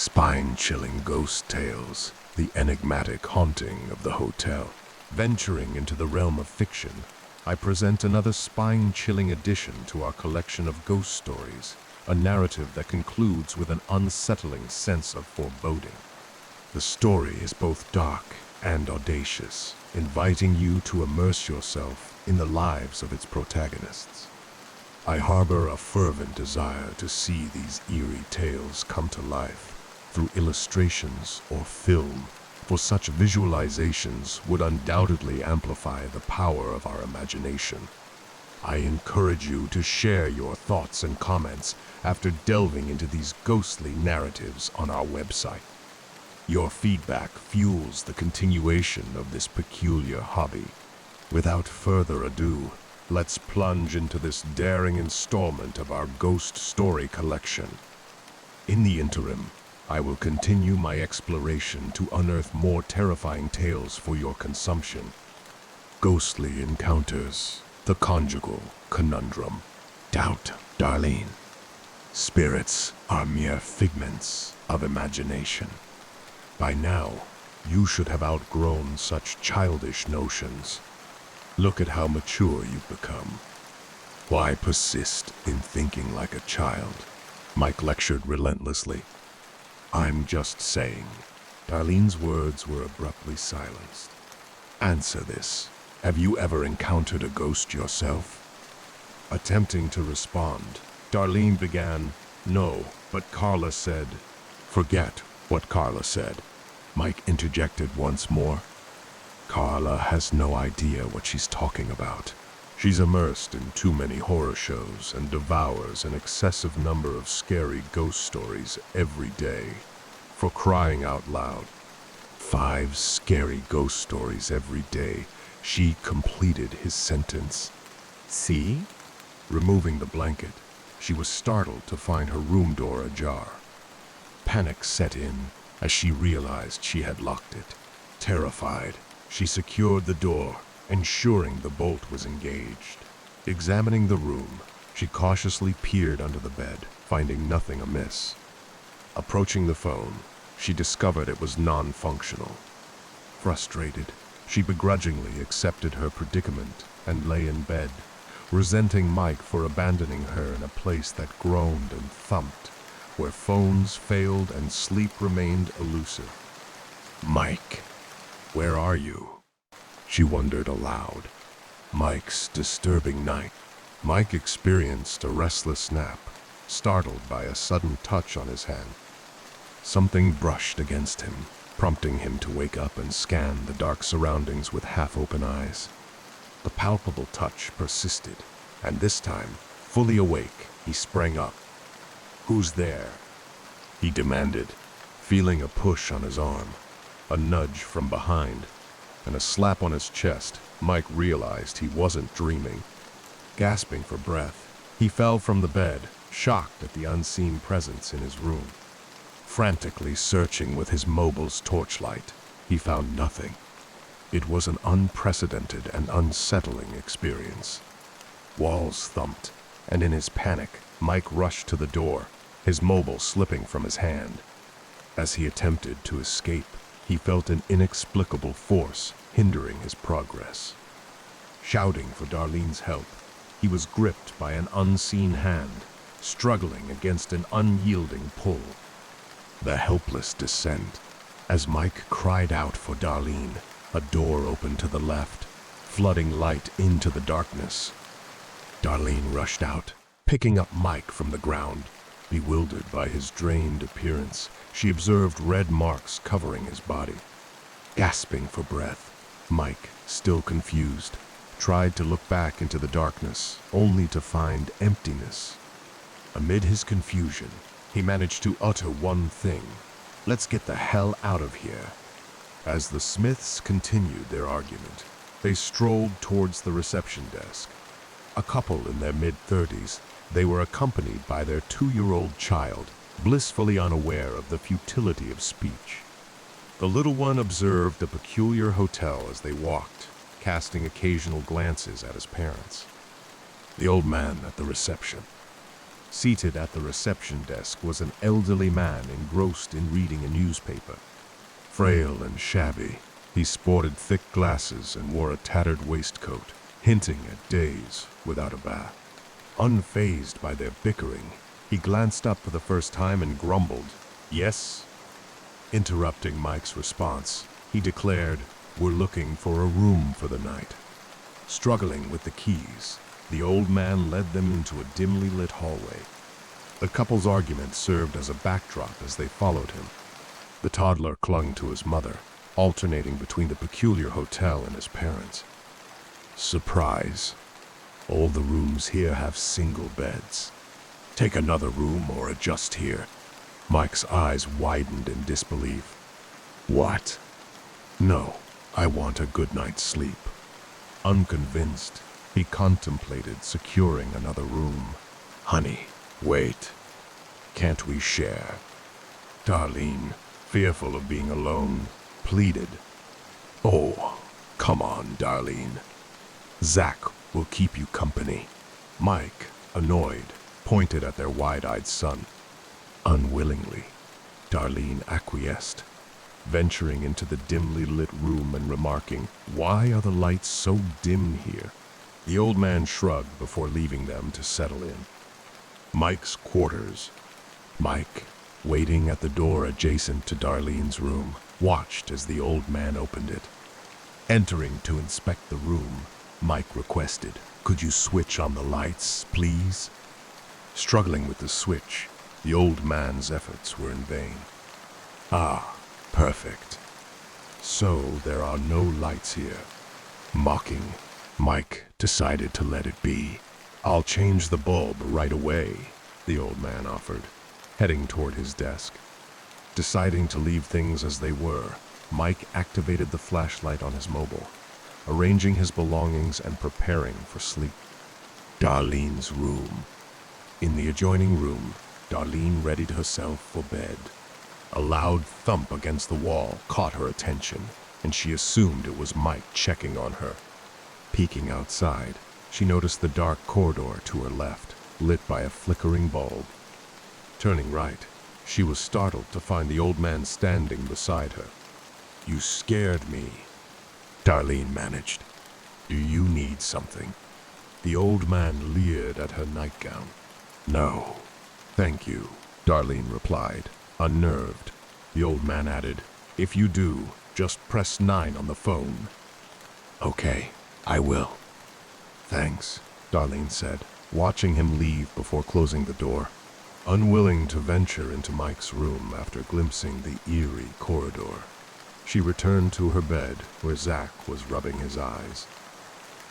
Spine-chilling ghost tales, the enigmatic haunting of the hotel. Venturing into the realm of fiction, I present another spine-chilling addition to our collection of ghost stories, a narrative that concludes with an unsettling sense of foreboding. The story is both dark and audacious, inviting you to immerse yourself in the lives of its protagonists. I harbor a fervent desire to see these eerie tales come to life through illustrations or film, for such visualizations would undoubtedly amplify the power of our imagination. I encourage you to share your thoughts and comments after delving into these ghostly narratives on our website. Your feedback fuels the continuation of this peculiar hobby. Without further ado, let's plunge into this daring installment of our ghost story collection. In the interim, I will continue my exploration to unearth more terrifying tales for your consumption. Ghostly encounters, the conjugal conundrum, doubt, Darlene. Spirits are mere figments of imagination. By now, you should have outgrown such childish notions. Look at how mature you've become. Why persist in thinking like a child? Mike lectured relentlessly. I'm just saying. Darlene's words were abruptly silenced. Answer this. Have you ever encountered a ghost yourself? Attempting to respond, Darlene began, "No, but Carla said." Forget what Carla said. Mike interjected once more. Carla has no idea what she's talking about. She's immersed in too many horror shows and devours an excessive number of scary ghost stories every day. For crying out loud. 5 scary ghost stories every day. She completed his sentence. See? Removing the blanket, she was startled to find her room door ajar. Panic set in as she realized she had locked it. Terrified, she secured the door, ensuring the bolt was engaged. Examining the room, she cautiously peered under the bed, finding nothing amiss. Approaching the phone, she discovered it was non-functional. Frustrated, she begrudgingly accepted her predicament and lay in bed, resenting Mike for abandoning her in a place that groaned and thumped, where phones failed and sleep remained elusive. Mike, where are you? She wondered aloud. Mike's disturbing night. Mike experienced a restless snap, startled by a sudden touch on his hand. Something brushed against him, prompting him to wake up and scan the dark surroundings with half-open eyes. The palpable touch persisted, and this time, fully awake, he sprang up. "Who's there?" he demanded, feeling a push on his arm, a nudge from behind, and a slap on his chest. Mike realized he wasn't dreaming. Gasping for breath, he fell from the bed, shocked at the unseen presence in his room. Frantically searching with his mobile's torchlight, he found nothing. It was an unprecedented and unsettling experience. Walls thumped, and in his panic, Mike rushed to the door, his mobile slipping from his hand. As he attempted to escape, he felt an inexplicable force hindering his progress. Shouting for Darlene's help, he was gripped by an unseen hand, struggling against an unyielding pull. The helpless descent. As Mike cried out for Darlene, a door opened to the left, flooding light into the darkness. Darlene rushed out, picking up Mike from the ground. Bewildered by his drained appearance, she observed red marks covering his body. Gasping for breath, Mike, still confused, tried to look back into the darkness, only to find emptiness. Amid his confusion, he managed to utter one thing: "Let's get the hell out of here." As the Smiths continued their argument, they strolled towards the reception desk. A couple in their mid-30s, they were accompanied by their 2-year-old child, blissfully unaware of the futility of speech. The little one observed the peculiar hotel as they walked, casting occasional glances at his parents. The old man at the reception. Seated at the reception desk was an elderly man engrossed in reading a newspaper. Frail and shabby, he sported thick glasses and wore a tattered waistcoat, hinting at days without a bath. Unfazed by their bickering, he glanced up for the first time and grumbled, "Yes?" Interrupting Mike's response, he declared, "We're looking for a room for the night." Struggling with the keys, the old man led them into a dimly lit hallway. The couple's argument served as a backdrop as they followed him. The toddler clung to his mother, alternating between the peculiar hotel and his parents. Surprise. All the rooms here have single beds. Take another room or adjust here. Mike's eyes widened in disbelief. What? No, I want a good night's sleep. Unconvinced, he contemplated securing another room. Honey, wait. Can't we share? Darlene, fearful of being alone, pleaded. Oh, come on, Darlene. Zach will keep you company. Mike, annoyed, pointed at their wide-eyed son. Unwillingly, Darlene acquiesced, venturing into the dimly lit room and remarking, "Why are the lights so dim here?" The old man shrugged before leaving them to settle in. Mike's quarters. Mike, waiting at the door adjacent to Darlene's room, watched as the old man opened it. Entering to inspect the room, Mike requested, "Could you switch on the lights, please?" Struggling with the switch, the old man's efforts were in vain. Ah, perfect. So there are no lights here. Mocking, Mike decided to let it be. "I'll change the bulb right away," the old man offered, heading toward his desk. Deciding to leave things as they were, Mike activated the flashlight on his mobile, arranging his belongings and preparing for sleep. Darlene's room. In the adjoining room, Darlene readied herself for bed. A loud thump against the wall caught her attention, and she assumed it was Mike checking on her. Peeking outside, she noticed the dark corridor to her left, lit by a flickering bulb. Turning right, she was startled to find the old man standing beside her. "You scared me," Darlene managed. "Do you need something?" The old man leered at her nightgown. "No, thank you," Darlene replied, unnerved. The old man added, "If you do, just press 9 on the phone." "Okay, I will." "Thanks," Darlene said, watching him leave before closing the door. Unwilling to venture into Mike's room after glimpsing the eerie corridor, she returned to her bed where Zach was rubbing his eyes.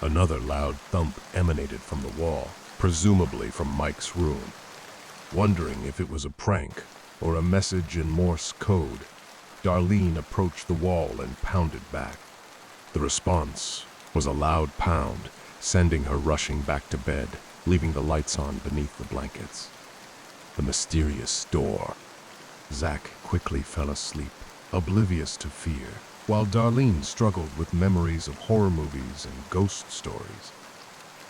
Another loud thump emanated from the wall, presumably from Mike's room. Wondering if it was a prank or a message in Morse code, Darlene approached the wall and pounded back. The response was a loud pound, sending her rushing back to bed, leaving the lights on beneath the blankets. The mysterious door. Zach quickly fell asleep, oblivious to fear, while Darlene struggled with memories of horror movies and ghost stories.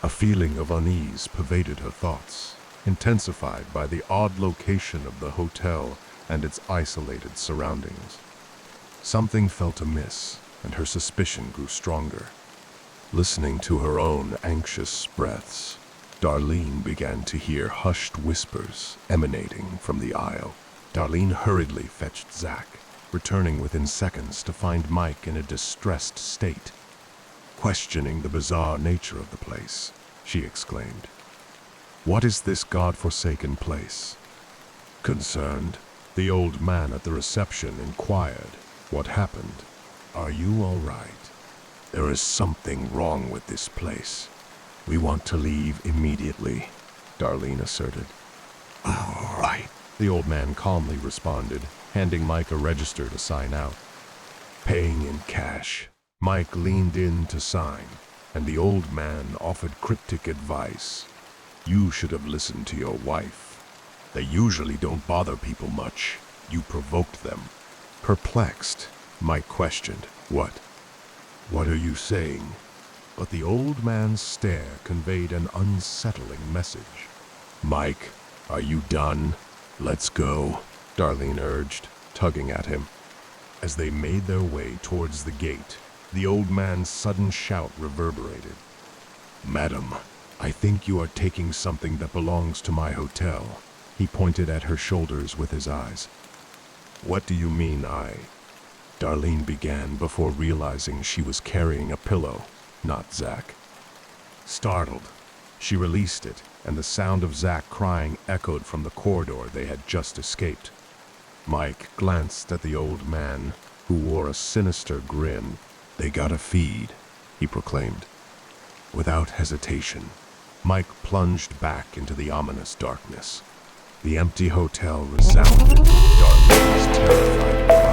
A feeling of unease pervaded her thoughts, intensified by the odd location of the hotel and its isolated surroundings. Something felt amiss, and her suspicion grew stronger. Listening to her own anxious breaths, Darlene began to hear hushed whispers emanating from the aisle. Darlene hurriedly fetched Zach, returning within seconds to find Mike in a distressed state. Questioning the bizarre nature of the place, she exclaimed, "What is this God-forsaken place?" Concerned, the old man at the reception inquired, "What happened? Are you all right?" "There is something wrong with this place. We want to leave immediately," Darlene asserted. "All right," the old man calmly responded, handing Mike a register to sign out. Paying in cash, Mike leaned in to sign, and the old man offered cryptic advice. "You should have listened to your wife. They usually don't bother people much. You provoked them." Perplexed, Mike questioned, What are you saying?" But the old man's stare conveyed an unsettling message. "Mike, Are you done? Let's go, Darlene urged, tugging at him. As they made their way towards the gate, the old man's sudden shout reverberated. Madam, I think you are taking something that belongs to my hotel. He pointed at her shoulders with his eyes. What do you mean, Darlene began before realizing she was carrying a pillow, not Zach. Startled, she released it, and the sound of Zach crying echoed from the corridor they had just escaped. Mike glanced at the old man, who wore a sinister grin. They got a feed, he proclaimed. Without hesitation, Mike plunged back into the ominous darkness. The empty hotel resounded with Darlene's terrified